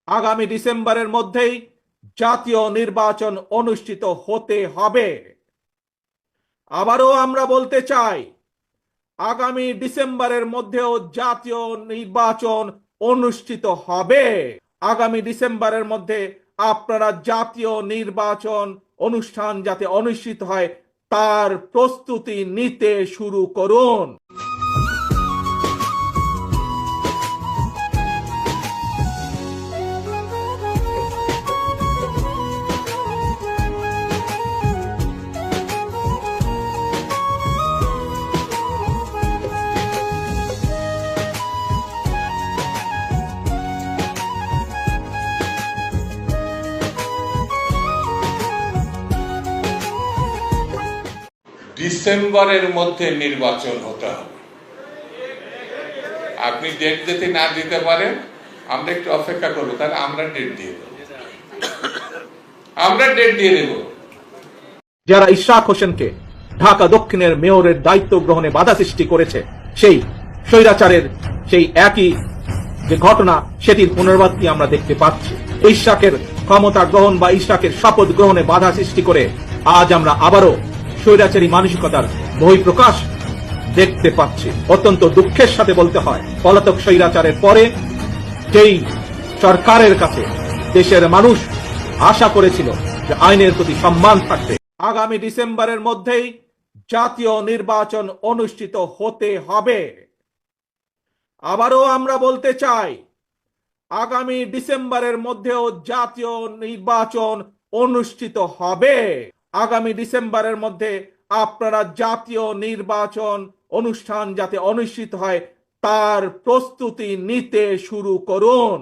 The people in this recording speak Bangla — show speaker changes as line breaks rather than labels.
আগামী ডিসেম্বরের মধ্যেই জাতীয় নির্বাচন অনুষ্ঠিত হতে হবে। আবারও আমরা বলতে চাই, আগামী ডিসেম্বরের মধ্যেও জাতীয় নির্বাচন অনুষ্ঠিত হবে। আগামী ডিসেম্বরের মধ্যে আপনারা জাতীয় নির্বাচন অনুষ্ঠান যাতে অনুষ্ঠিত হয় তার প্রস্তুতি নিতে শুরু করুন।
ডিসেম্বরের মধ্যে নির্বাচন হতে হবে। আপনি ডেট যদি না দিতে পারেন, আমরা একটু অপেক্ষা করবো, তাহলে আমরা ডেট দিয়ে দেব।
যারা ইশরাক হোসেনকে ঢাকা দক্ষিণের মেয়রের দায়িত্ব গ্রহণে বাধা সৃষ্টি করেছে, সেই স্বৈরাচারের সেই একই যে ঘটনা, সেটির পুনরাবৃত্তি আমরা দেখতে পাচ্ছি। ইশরাকের ক্ষমতা গ্রহণ বা ইশরাকের শপথ গ্রহণে বাধা সৃষ্টি করে আজ আমরা আবারও স্বৈরাচারী মানসিকতার বহিঃপ্রকাশ দেখতে পাচ্ছি। অত্যন্ত দুঃখের সাথে বলতে হয়, পলাতক স্বৈরাচারের পরে যেই সরকারের কাছে দেশের মানুষ আশা করেছিল যে আইনের প্রতি সম্মান থাকবে। আগামী ডিসেম্বরের মধ্যেই জাতীয় নির্বাচন অনুষ্ঠিত হতে হবে। আবারও আমরা বলতে চাই, আগামী ডিসেম্বরের মধ্যেও জাতীয় নির্বাচন অনুষ্ঠিত হবে। আগামী ডিসেম্বরের মধ্যে আপনারা জাতীয় নির্বাচন অনুষ্ঠান যাতে অনুষ্ঠিত হয় তার প্রস্তুতি নিতে শুরু করুন।